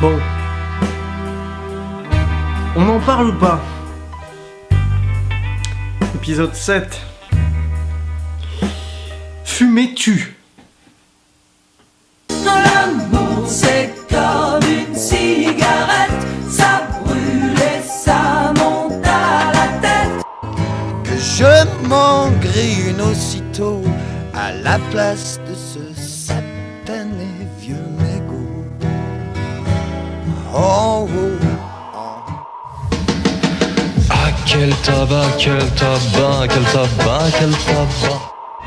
Bon. On en parle ou pas? Épisode 7. Fumer tue. L'amour c'est comme une cigarette, ça brûle et ça monte à la tête. Que je m'en grille une aussitôt à la place de ce satané vieux mégot. Oh, oh, oh. Ah quel tabac, quel tabac, quel tabac, quel tabac.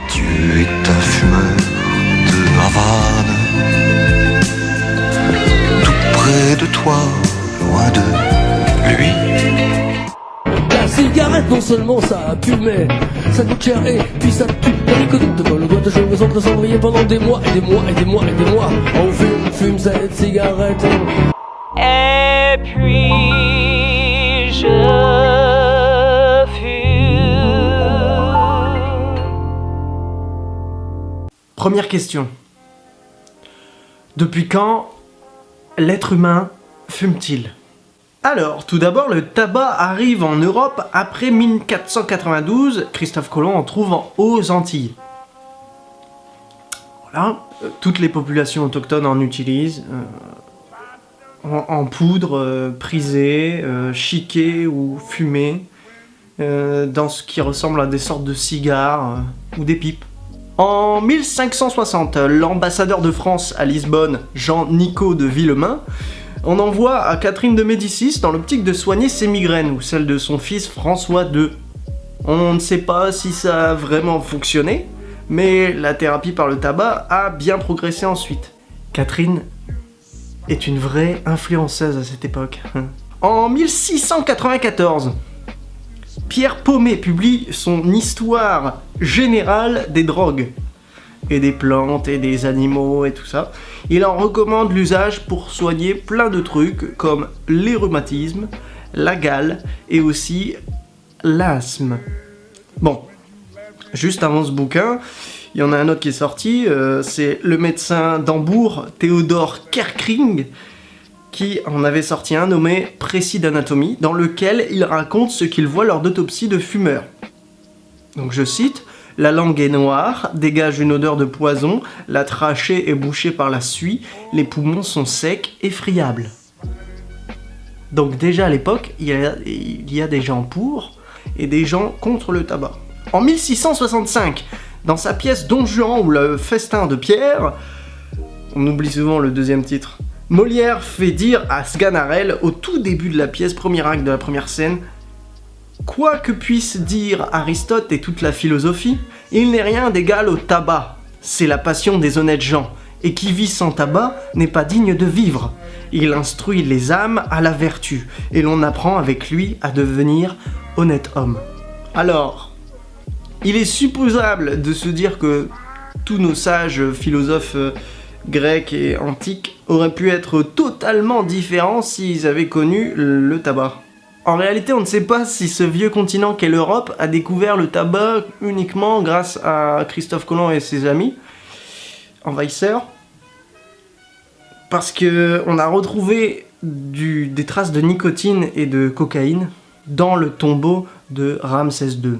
Tu es un fumeur de Havane, tout près de toi, loin de lui. La cigarette, non seulement ça pue, mais ça coûte cher et puis ça tue. La nicotine te colle au doigt de cheveux sans te cendrier pendant des mois et des mois et des mois et des mois. On fume cette cigarette. Et puis je fume. Première question. Depuis quand l'être humain fume-t-il? Alors, tout d'abord, le tabac arrive en Europe après 1492. Christophe Colomb en trouve aux Antilles. Voilà, toutes les populations autochtones en utilisent. En poudre, prisée, chiquée ou fumée, dans ce qui ressemble à des sortes de cigares ou des pipes. En 1560, l'ambassadeur de France à Lisbonne, Jean-Nicot de Villemain, on envoie à Catherine de Médicis dans l'optique de soigner ses migraines, ou celle de son fils François II. On ne sait pas si ça a vraiment fonctionné, mais la thérapie par le tabac a bien progressé ensuite. Catherine est une vraie influenceuse à cette époque. En 1694, Pierre Pomé publie son Histoire générale des drogues, et des plantes, et des animaux, et tout ça. Il en recommande l'usage pour soigner plein de trucs, comme les rhumatismes, la gale, et aussi l'asthme. Bon, juste avant ce bouquin, il y en a un autre qui est sorti, c'est le médecin d'Hambourg, Théodore Kerkring, qui en avait sorti un nommé Précis d'anatomie, dans lequel il raconte ce qu'il voit lors d'autopsie de fumeurs. Donc je cite: la langue est noire, dégage une odeur de poison, la trachée est bouchée par la suie, les poumons sont secs et friables. Donc déjà à l'époque, il y a des gens pour et des gens contre le tabac. En 1665, dans sa pièce Don Juan ou le festin de Pierre, on oublie souvent le deuxième titre, Molière fait dire à Sganarelle, au tout début de la pièce, premier acte de la première scène: quoi que puisse dire Aristote et toute la philosophie, il n'est rien d'égal au tabac. C'est la passion des honnêtes gens, et qui vit sans tabac n'est pas digne de vivre. Il instruit les âmes à la vertu, et l'on apprend avec lui à devenir honnête homme. Alors, il est supposable de se dire que tous nos sages philosophes grecs et antiques auraient pu être totalement différents s'ils avaient connu le tabac. En réalité, on ne sait pas si ce vieux continent qu'est l'Europe a découvert le tabac uniquement grâce à Christophe Colomb et ses amis envahisseurs, parce que on a retrouvé des traces de nicotine et de cocaïne dans le tombeau de Ramsès II.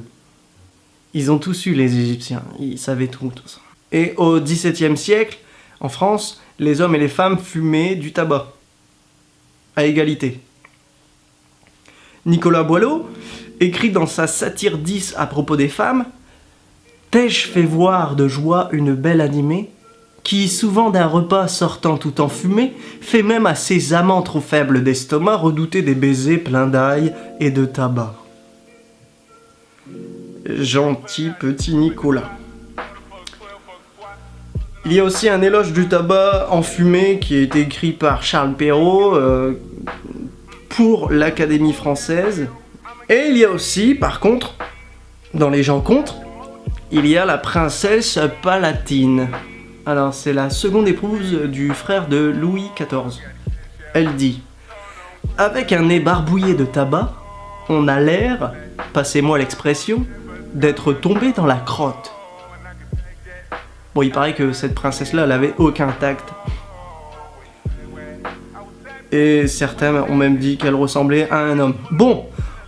Ils ont tout su, les Égyptiens, ils savaient tout ça. Et au XVIIe siècle, en France, les hommes et les femmes fumaient du tabac, à égalité. Nicolas Boileau écrit dans sa satire 10 à propos des femmes: t'ai-je fait voir de joie une belle animée, qui, souvent d'un repas sortant tout enfumé, fait même à ses amants trop faibles d'estomac redouter des baisers pleins d'ail et de tabac. Gentil petit Nicolas. Il y a aussi un éloge du tabac enfumé qui a été écrit par Charles Perrault pour l'Académie française. Et il y a aussi, par contre, dans les gens contre, il y a la princesse Palatine. Alors c'est la seconde épouse du frère de Louis XIV. Elle dit: avec un nez barbouillé de tabac, on a l'air, passez-moi l'expression, d'être tombé dans la crotte. Bon, il paraît que cette princesse-là, elle avait aucun tact. et certains ont même dit qu'elle ressemblait à un homme. Bon,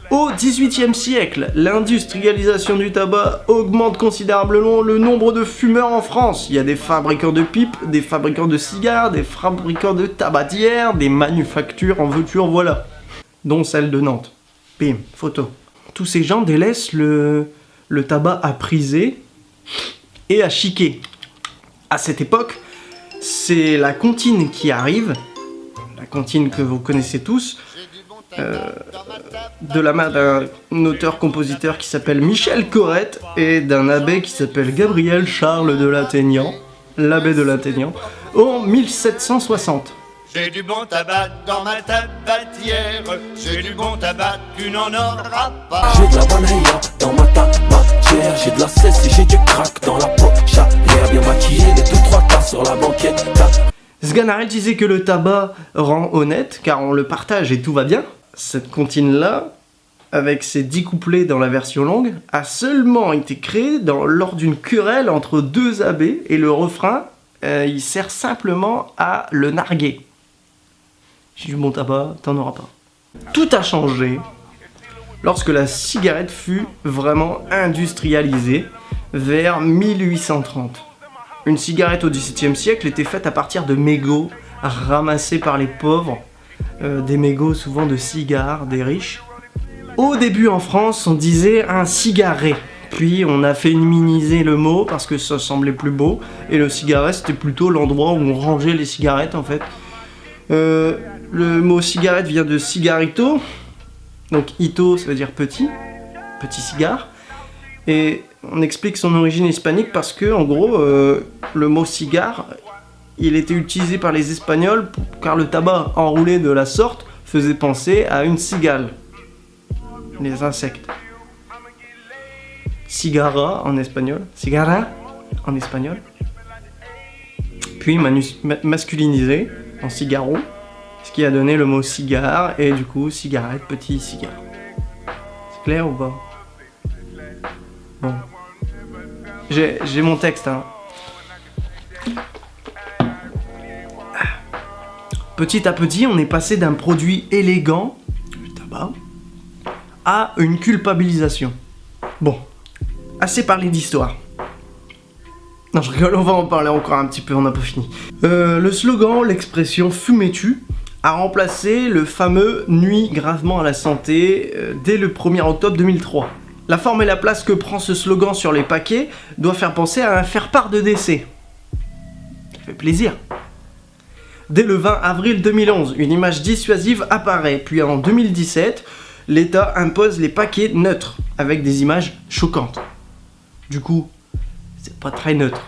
au XVIIIe siècle, l'industrialisation du tabac augmente considérablement le nombre de fumeurs en France. Il y a des fabricants de pipes, des fabricants de cigares, des fabricants de tabatières, des manufactures en veux-tu en voilà, dont celle de Nantes. Bim, photo. Tous ces gens délaissent le tabac à priser et à chiquer. À cette époque, c'est la comptine qui arrive, la comptine que vous connaissez tous, de la main d'un auteur-compositeur qui s'appelle Michel Corrette et d'un abbé qui s'appelle Gabriel Charles de Lattaignant, l'abbé de Lattaignant, en 1760. J'ai du bon tabac dans ma tabatière, j'ai du bon tabac, tu n'en auras pas. J'ai de la banaya dans ma tabatière, j'ai de la cesse et j'ai du crack dans la poche. L'air bien maquillé, les 2-3 tas sur la banquette. Sganarelle disait que le tabac rend honnête car on le partage et tout va bien. Cette comptine-là, avec ses 10 couplets dans la version longue, a seulement été créée lors d'une querelle entre deux abbés et le refrain, il sert simplement à le narguer. J'ai du bon tabac, t'en auras pas. Tout a changé lorsque la cigarette fut vraiment industrialisée vers 1830. Une cigarette au XVIIe siècle était faite à partir de mégots ramassés par les pauvres, des mégots souvent de cigares des riches. Au début en France, on disait un cigaret, puis on a féminisé le mot parce que ça semblait plus beau, et le cigaret c'était plutôt l'endroit où on rangeait les cigarettes en fait. Le mot cigarette vient de cigarito, donc ito ça veut dire petit cigare, et on explique son origine hispanique parce que en gros le mot cigare il était utilisé par les Espagnols car le tabac enroulé de la sorte faisait penser à une cigale, les insectes. Cigara en espagnol, cigara en espagnol, puis masculinisé en cigaro, ce qui a donné le mot cigare et du coup cigarette, petit cigare. C'est clair ou pas? Bon. J'ai mon texte, hein. Petit à petit, on est passé d'un produit élégant, le tabac, à une culpabilisation. Bon, assez parlé d'histoire. Non, je rigole, on va en parler encore un petit peu, on n'a pas fini. Le slogan, l'expression « fumez-tu » a remplacé le fameux « nuit gravement à la santé » dès le 1er octobre 2003. La forme et la place que prend ce slogan sur les paquets doit faire penser à un faire-part de décès. Ça fait plaisir. Dès le 20 avril 2011, une image dissuasive apparaît, puis en 2017, l'État impose les paquets neutres, avec des images choquantes. Du coup, c'est pas très neutre.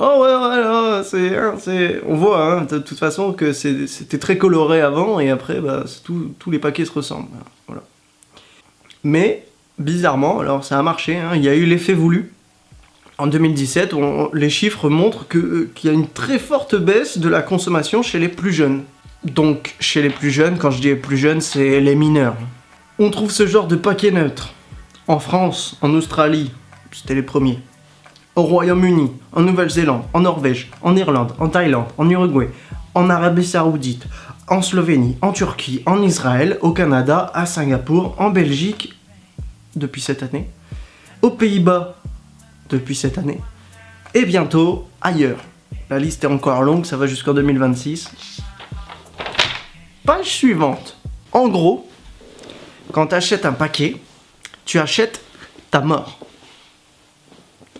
Oh ouais, on voit hein, de toute façon que c'était très coloré avant, et après, bah, tous les paquets se ressemblent. Voilà. Mais, bizarrement, alors ça a marché, hein, il y a eu l'effet voulu. En 2017, les chiffres montrent qu'il y a une très forte baisse de la consommation chez les plus jeunes. Donc, chez les plus jeunes, quand je dis les plus jeunes, c'est les mineurs. On trouve ce genre de paquets neutres en France, en Australie, c'était les premiers, au Royaume-Uni, en Nouvelle-Zélande, en Norvège, en Irlande, en Thaïlande, en Uruguay, en Arabie Saoudite, en Slovénie, en Turquie, en Israël, au Canada, à Singapour, en Belgique, depuis cette année, aux Pays-Bas, depuis cette année, et bientôt ailleurs. La liste est encore longue, ça va jusqu'en 2026. Page suivante. En gros, quand tu achètes un paquet, tu achètes ta mort.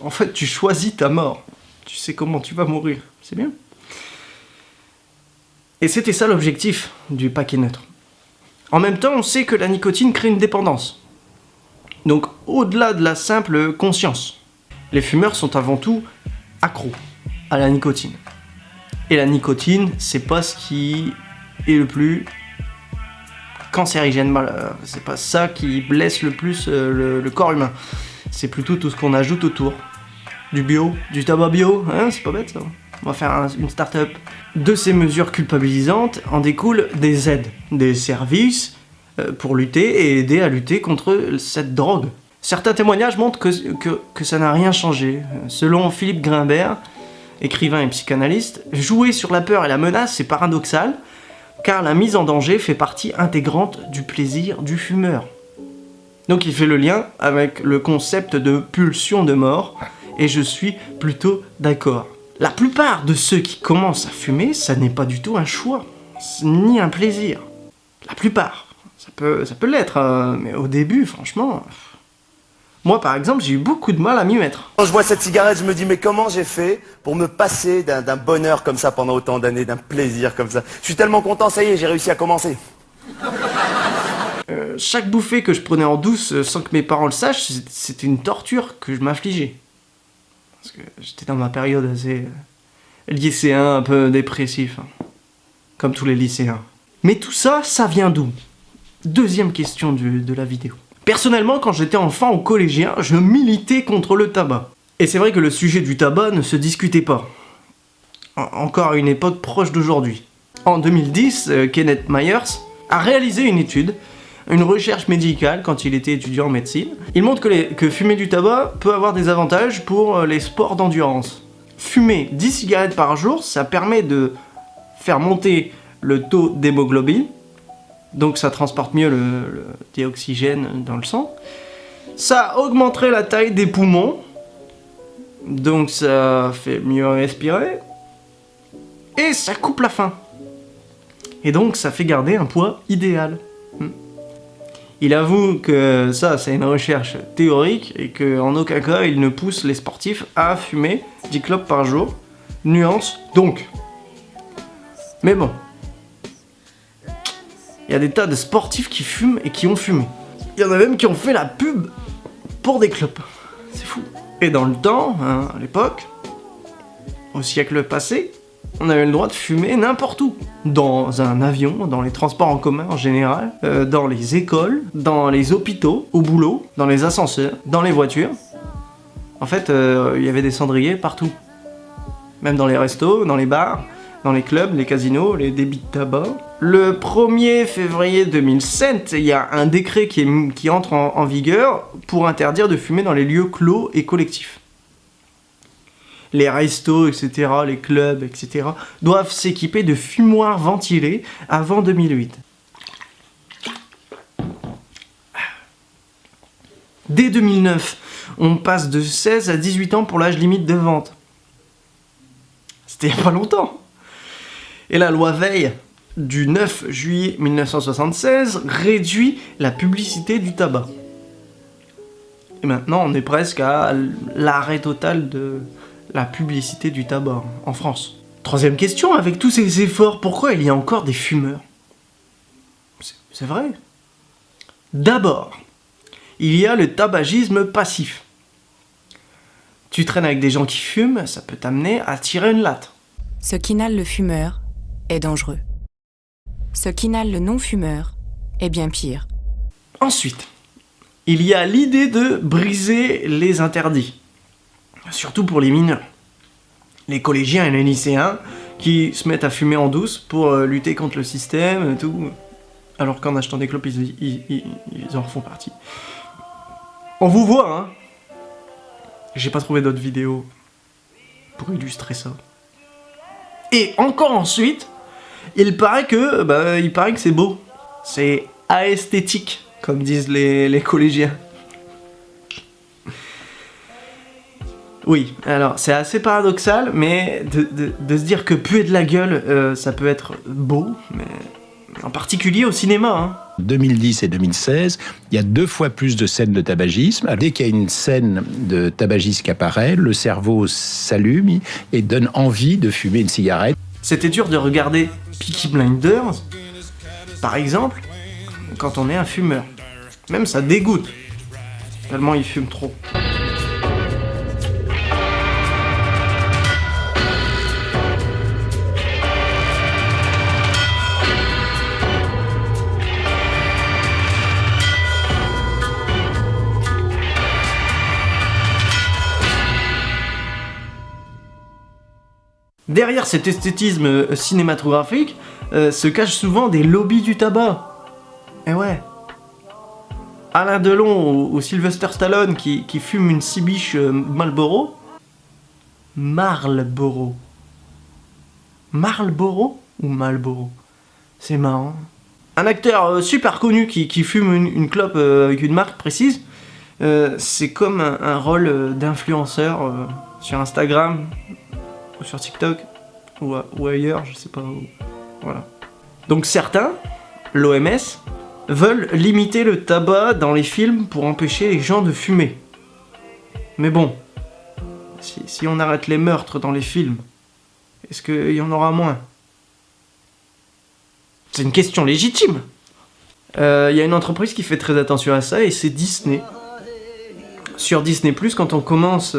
En fait, tu choisis ta mort. Tu sais comment tu vas mourir. C'est bien. Et c'était ça l'objectif du paquet neutre. En même temps, on sait que la nicotine crée une dépendance. Donc, au-delà de la simple conscience, les fumeurs sont avant tout accros à la nicotine. Et la nicotine, c'est pas ce qui est le plus cancérigène. C'est pas ça qui blesse le plus le corps humain. C'est plutôt tout ce qu'on ajoute autour. Du bio, du tabac bio, hein, c'est pas bête ça. On va faire une start-up. De ces mesures culpabilisantes en découlent des aides, des services pour lutter et aider à lutter contre cette drogue. Certains témoignages montrent que ça n'a rien changé. Selon Philippe Grimbert, écrivain et psychanalyste, jouer sur la peur et la menace, c'est paradoxal, car la mise en danger fait partie intégrante du plaisir du fumeur. Donc il fait le lien avec le concept de pulsion de mort, et je suis plutôt d'accord. La plupart de ceux qui commencent à fumer, ça n'est pas du tout un choix, ni un plaisir. La plupart. Ça peut l'être, mais au début, franchement... Moi, par exemple, j'ai eu beaucoup de mal à m'y mettre. Quand je vois cette cigarette, je me dis, mais comment j'ai fait pour me passer d'un bonheur comme ça pendant autant d'années, d'un plaisir comme ça? Je suis tellement content, ça y est, j'ai réussi à commencer. Chaque bouffée que je prenais en douce sans que mes parents le sachent, c'était une torture que je m'infligeais. Parce que j'étais dans ma période assez lycéen, un peu dépressif. Hein. Comme tous les lycéens. Mais tout ça, ça vient d'où? Deuxième question de la vidéo. Personnellement, quand j'étais enfant ou collégien, je militais contre le tabac. Et c'est vrai que le sujet du tabac ne se discutait pas. Encore à une époque proche d'aujourd'hui. En 2010, Kenneth Myers a réalisé une étude, une recherche médicale quand il était étudiant en médecine. Il montre que fumer du tabac peut avoir des avantages pour les sports d'endurance. Fumer 10 cigarettes par jour, ça permet de faire monter le taux d'hémoglobine, donc ça transporte mieux le dioxygène dans le sang. Ça augmenterait la taille des poumons, donc ça fait mieux respirer. Et ça coupe la faim. Et donc ça fait garder un poids idéal. Il avoue que ça, c'est une recherche théorique et qu'en aucun cas il ne pousse les sportifs à fumer 10 clopes par jour. Nuance donc. Mais bon. Il y a des tas de sportifs qui fument et qui ont fumé. Il y en a même qui ont fait la pub pour des clopes. C'est fou. Et dans le temps, hein, à l'époque, au siècle passé, on avait le droit de fumer n'importe où. Dans un avion, dans les transports en commun en général, dans les écoles, dans les hôpitaux, au boulot, dans les ascenseurs, dans les voitures. En fait, il y avait des cendriers partout. Même dans les restos, dans les bars, dans les clubs, les casinos, les débits de tabac. Le 1er février 2007, il y a un décret qui entre en vigueur pour interdire de fumer dans les lieux clos et collectifs. Les restos, etc., les clubs, etc., doivent s'équiper de fumoirs ventilés avant 2008. Dès 2009, on passe de 16 à 18 ans pour l'âge limite de vente. C'était il n'y a pas longtemps. Et la loi Veil du 9 juillet 1976 réduit la publicité du tabac. Et maintenant, on est presque à l'arrêt total de la publicité du tabac en France. Troisième question, avec tous ces efforts, pourquoi il y a encore des fumeurs? C'est vrai. D'abord, il y a le tabagisme passif. Tu traînes avec des gens qui fument, ça peut t'amener à tirer une latte. Ce qu'inhale le fumeur est dangereux. Ce qu'inhale le non-fumeur est bien pire. Ensuite, il y a l'idée de briser les interdits. Surtout pour les mineurs. Les collégiens et les lycéens qui se mettent à fumer en douce pour lutter contre le système et tout. Alors qu'en achetant des clopes, ils en font partie. On vous voit, hein. J'ai pas trouvé d'autres vidéos pour illustrer ça. Et encore ensuite, il paraît que c'est beau. C'est aesthétique, comme disent les collégiens. Oui, alors c'est assez paradoxal, mais de se dire que puer de la gueule, ça peut être beau, mais en particulier au cinéma, hein. 2010 et 2016, il y a 2 fois plus de scènes de tabagisme. Dès qu'il y a une scène de tabagisme qui apparaît, le cerveau s'allume et donne envie de fumer une cigarette. C'était dur de regarder Peaky Blinders, par exemple, quand on est un fumeur. Même ça dégoûte, tellement il fume trop. Derrière cet esthétisme cinématographique se cachent souvent des lobbies du tabac. Et ouais. Alain Delon ou Sylvester Stallone qui fume une cibiche Marlboro. Marlboro. Marlboro ou Marlboro? C'est marrant. Un acteur super connu qui fume une clope avec une marque précise, c'est comme un rôle d'influenceur sur Instagram ou sur TikTok ou ailleurs, je sais pas où. Voilà. Donc certains, l'OMS, veulent limiter le tabac dans les films pour empêcher les gens de fumer. Mais bon, si on arrête les meurtres dans les films, est-ce qu'il y en aura moins? C'est une question légitime. Il y a une entreprise qui fait très attention à ça et c'est Disney. Sur Disney+, quand on commence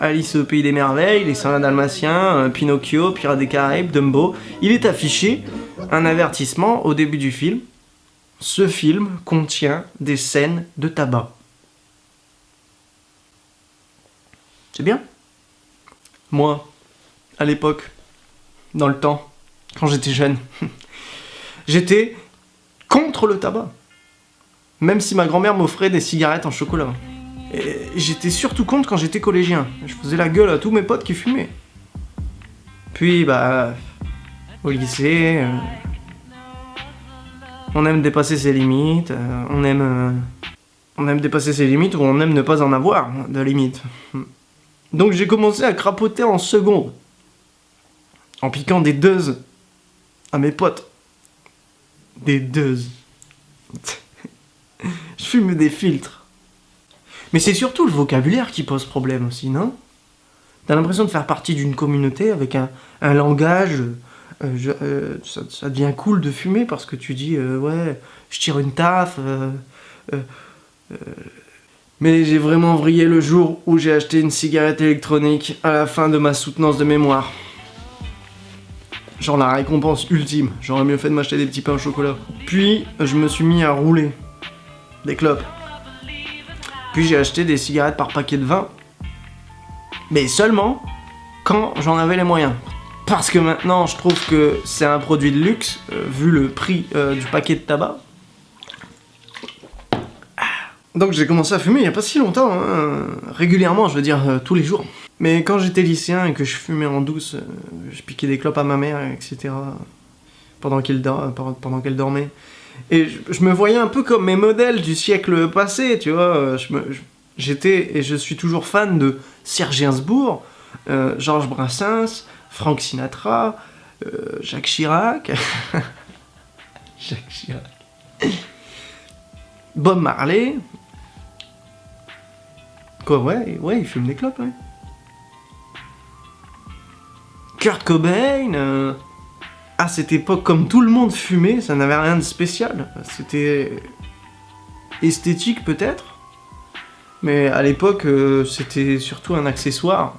Alice au Pays des Merveilles, Les 101 Dalmatiens, Pinocchio, Pirates des Caraïbes, Dumbo, il est affiché un avertissement au début du film. Ce film contient des scènes de tabac. C'est bien. Moi, à l'époque, dans le temps, quand j'étais jeune, j'étais contre le tabac. Même si ma grand-mère m'offrait des cigarettes en chocolat. Et j'étais surtout contre quand j'étais collégien. Je faisais la gueule à tous mes potes qui fumaient. Puis, au lycée, on aime dépasser ses limites, on aime dépasser ses limites ou on aime ne pas en avoir de limites. Donc j'ai commencé à crapoter en seconde, en piquant des deuses à mes potes. Des deuses. Je fume des filtres. Mais c'est surtout le vocabulaire qui pose problème aussi, non? T'as l'impression de faire partie d'une communauté avec un langage... ça devient cool de fumer parce que tu dis ouais, je tire une taf. Mais j'ai vraiment vrillé le jour où j'ai acheté une cigarette électronique à la fin de ma soutenance de mémoire. Genre la récompense ultime. J'aurais mieux fait de m'acheter des petits pains au chocolat. Puis je me suis mis à rouler des clopes. Puis j'ai acheté des cigarettes par paquet de 20. Mais seulement quand j'en avais les moyens. Parce que maintenant, je trouve que c'est un produit de luxe, vu le prix du paquet de tabac. Donc j'ai commencé à fumer il n'y a pas si longtemps, hein. Régulièrement, je veux dire tous les jours. Mais quand j'étais lycéen et que je fumais en douce, je piquais des clopes à ma mère, etc. pendant qu'elle dormait. Et je me voyais un peu comme mes modèles du siècle passé, tu vois. J'étais et je suis toujours fan de Serge Gainsbourg, Georges Brassens, Frank Sinatra, Jacques Chirac, Bob Marley. Quoi, ouais, il fume des clopes, ouais. Kurt Cobain, à cette époque, comme tout le monde fumait, ça n'avait rien de spécial. C'était esthétique peut-être, mais à l'époque, c'était surtout un accessoire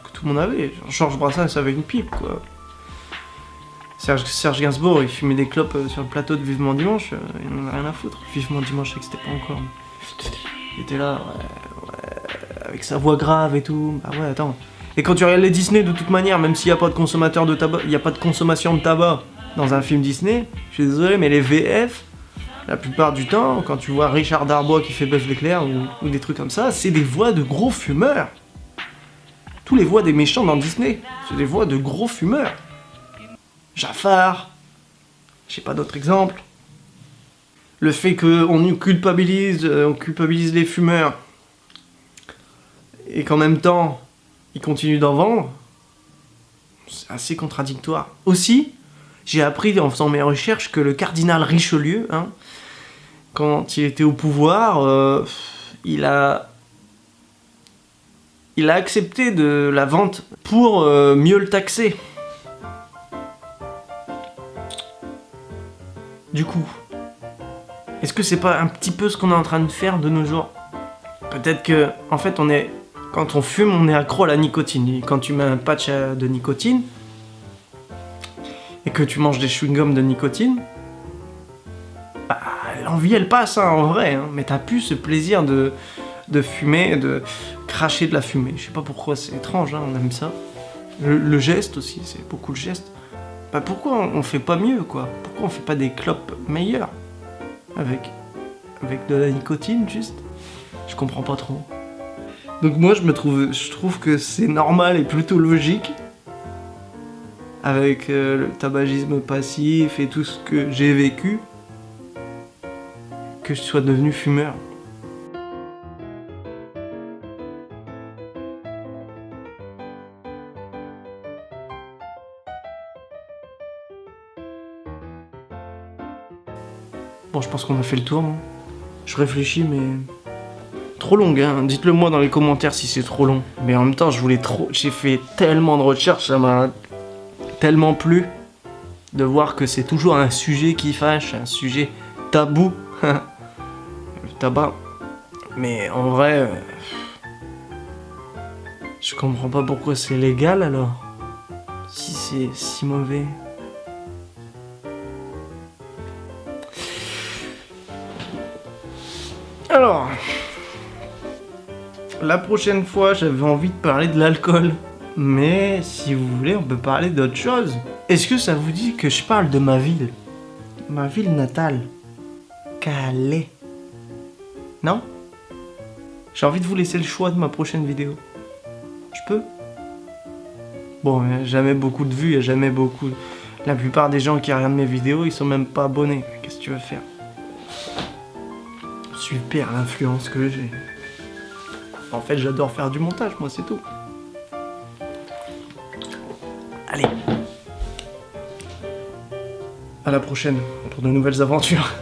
que tout le monde avait. Georges Brassens avait une pipe, quoi. Serge Gainsbourg, il fumait des clopes sur le plateau de Vivement Dimanche, il n'en a rien à foutre. Vivement Dimanche, je sais que c'était pas encore. Il était là, ouais, avec sa voix grave et tout. Bah ouais, attends. Et quand tu regardes les Disney, de toute manière, même s'il n'y a pas de consommateur de tabac, il n'y a pas de consommation de tabac dans un film Disney, je suis désolé, mais les VF, la plupart du temps, quand tu vois Richard Darbois qui fait Buzz l'éclair ou des trucs comme ça, c'est des voix de gros fumeurs. Tous les voix des méchants dans Disney, c'est des voix de gros fumeurs. Jafar, j'ai pas d'autres exemples. Le fait qu'on culpabilise les fumeurs et qu'en même temps ils continuent d'en vendre, c'est assez contradictoire. Aussi, j'ai appris en faisant mes recherches que le cardinal Richelieu, quand il était au pouvoir, il a accepté de la vente pour mieux le taxer. Du coup, est-ce que c'est pas un petit peu ce qu'on est en train de faire de nos jours? Peut-être que, en fait, quand on fume, on est accro à la nicotine. Et quand tu mets un patch de nicotine, et que tu manges des chewing-gums de nicotine, bah, l'envie, elle passe, en vrai. Mais t'as plus ce plaisir de fumer, de cracher de la fumée. Je sais pas pourquoi, c'est étrange, on aime ça. Le geste aussi, c'est beaucoup le geste. Bah pourquoi on fait pas mieux, quoi? Pourquoi on fait pas des clopes meilleures? Avec de la nicotine, juste? Je comprends pas trop. Donc moi je trouve que c'est normal et plutôt logique avec le tabagisme passif et tout ce que j'ai vécu que je sois devenu fumeur. Bon, je pense qu'on a fait le tour, non? Je réfléchis, mais... Trop longue, hein. Dites-le moi dans les commentaires si c'est trop long. Mais en même temps, j'ai fait tellement de recherches, ça m'a tellement plu de voir que c'est toujours un sujet qui fâche, un sujet tabou. Le tabac. Mais en vrai... je comprends pas pourquoi c'est légal, alors. Si c'est si mauvais... Alors, la prochaine fois, j'avais envie de parler de l'alcool. Mais si vous voulez, on peut parler d'autre chose. Est-ce que ça vous dit que je parle de ma ville? Ma ville natale. Calais. Non? J'ai envie de vous laisser le choix de ma prochaine vidéo. Je peux? Bon, il n'y a jamais beaucoup de vues, il n'y a jamais beaucoup... La plupart des gens qui regardent mes vidéos, ils sont même pas abonnés. Qu'est-ce que tu veux faire? Super l'influence que j'ai. En fait, j'adore faire du montage, moi, c'est tout. Allez. À la prochaine pour de nouvelles aventures.